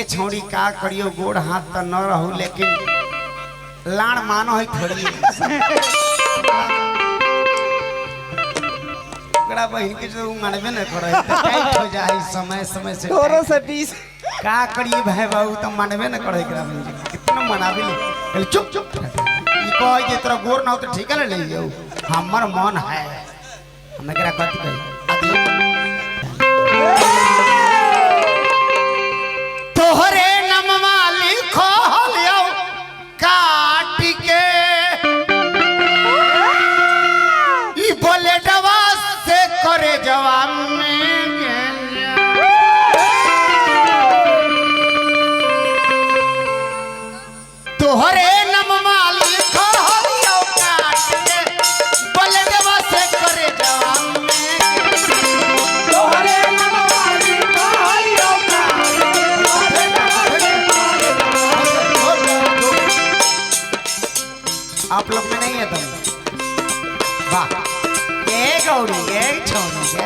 छौड़ी का करियो गोड़ हाथ तो न रहू लेकिन लाड़ मानो है थोड़ी गड़ा बहन के जो मानबे न करे टाइट हो जाए समय समय से थोड़ा सा बीस का करिए भाई बाबू तो मानबे न करे गड़ा बहन कितना मनाबे चुप चुप ई कह जे तोरा गोड़ ना हो तो ठीक है ले जाओ हमर मन है हम एकरा कथि कही तोहरे नमवा लिखो लियो काट के ई बोले डवा से करे जवान में तोहरे नमवा लिखो लियो काट के बोले डवा से करे जवान में तोहरे नमवा लिखो लियो आप लोग में नहीं है तुम वाह ये गौरी ये छोड़ी के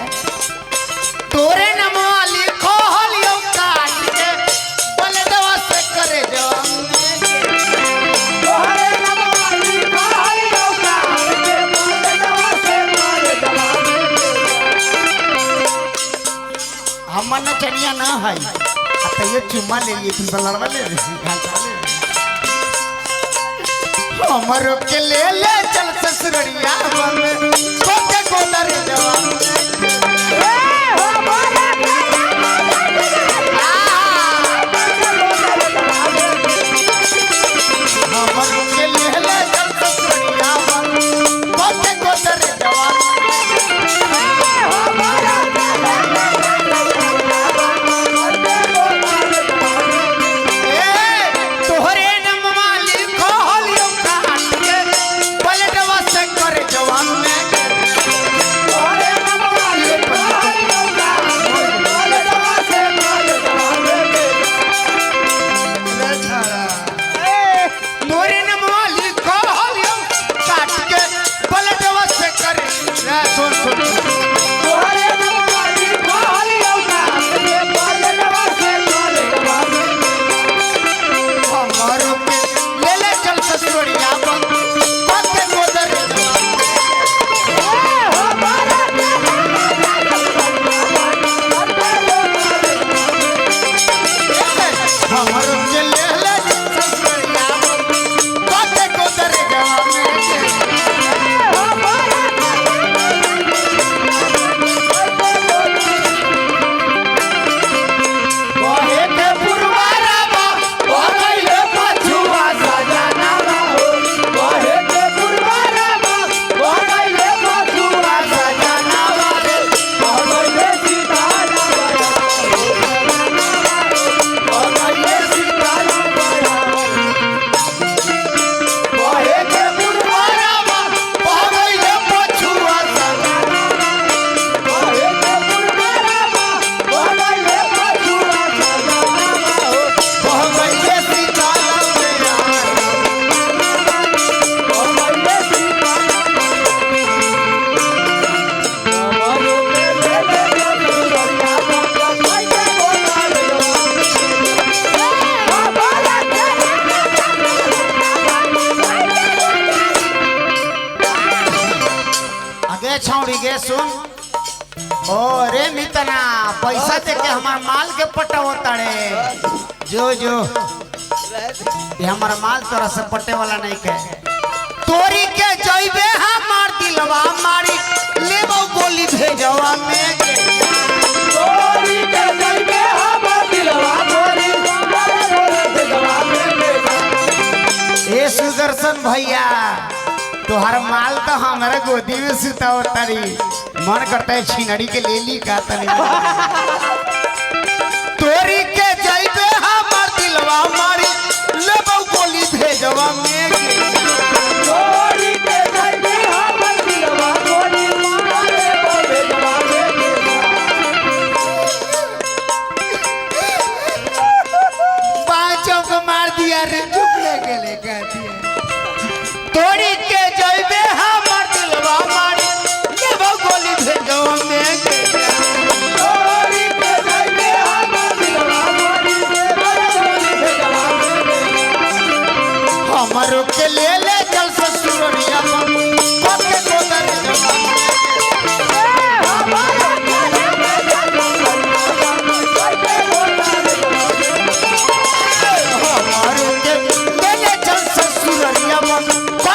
तोरे नमवा लिखो लियो काट के बोले दवा से करे जवान तोरे नमवा लिखो लियो काट के बोले दवा से करे जवान हमन चनिया ना है अब ये चुम्मा ले लिए तुम लड़वा ले हमरो के ले चल ससुरिया बन कोके कोदर जवान हमरो के ले चल ससुरिया बन कोके कोदर जवान तोहरे नमवा लिखो लियो काट के पलटवा से करे जवान में तोहरे नमवा लिखो लियो काट के पलटवा से करे जवान में तोहरे नमवा लिखो लियो काट के पलटवा से करे सुन सुन तोहरे नमवा लिखो लियो काट के पलटवा से करे जवान हमारो के ले ले चल ससुरिया बन कोके कोदर हमारो के ले ले चल ससुरिया बन कोके कोदर कहे के पुरवारा बा कहे पछुआ सजना हो कहे के पुरवारा बा कहे पछुआ सजना रे कहे सीताना बड़ा कहे सीताना बड़ा कहे के पुरवारा बा कहे पछुआ सजना कहे के पुरवारा बा कहे पछुआ सजना हो कहे सीताना मेरा आगे छौड़ी गे सुन ओ रे मितना पैसा दे के हमार माल के पटावो ताड़े जो जो ये हमारा माल तोरा से पटे वाला नहीं के तोरी के जइबे हमार दिलवा मारी लेबो गोली भेजवा में के तोरी के जइबे हमार दिलवा मारी भेजवा में के ए सुदर्शन भैया तोहर माल तो हमारे गोदी में सुताओ तारी मन करता है छिनड़ी के ले ली का तनी तोरी के जइबे हमार दिलवा मारी लेबो गोली भेजवा में के तोरी के जइबे हमार दिलवा गोली मारे भेजवा में के पांचों को मार दिया रे चुप ले गेले कहती है तोरी के जइबे हमार दिलवा मारी लेबो गोली भेजवा में के तोरी के जइबे हमार दिलवा मारी के ले ले चल ससुरिया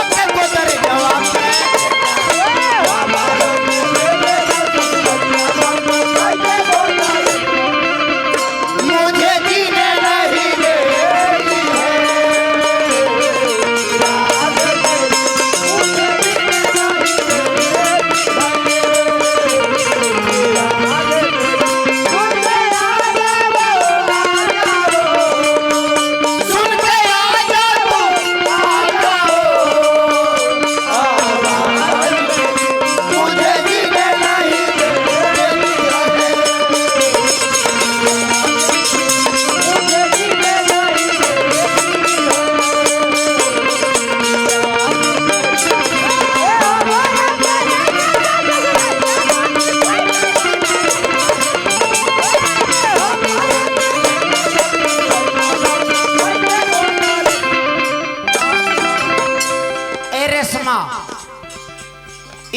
के गोदर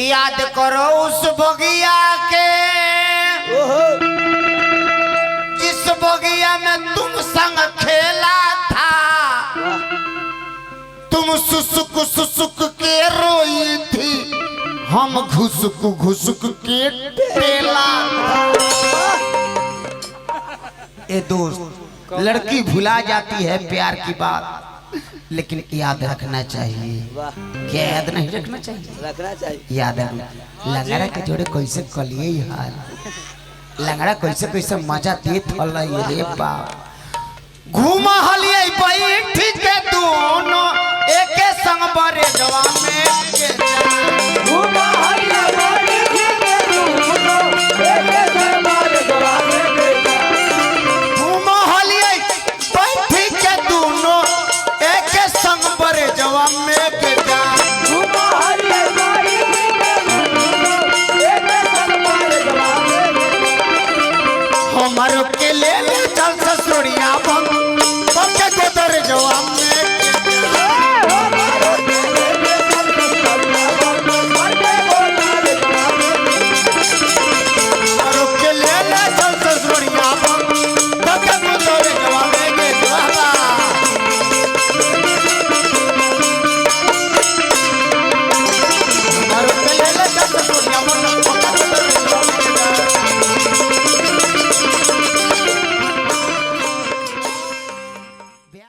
याद करो उस बगिया के जिस बगिया में तुम संग खेला था। तुम सुसुक के रोई थी, हम घुसुक के टेला था। ए दोस्त, लड़की भुला जाती है प्यार की बात, लेकिन याद रखना चाहिए। क्या याद नहीं रखना चाहिए? रखना चाहिए। याद रखना। लंगड़ा के जोड़े कैसे कलिए हाल, लंगड़ा कैसे कैसे मजा देत हल रे बाप। घूम हलिए बैठ के दोनों एके संग बरे जवान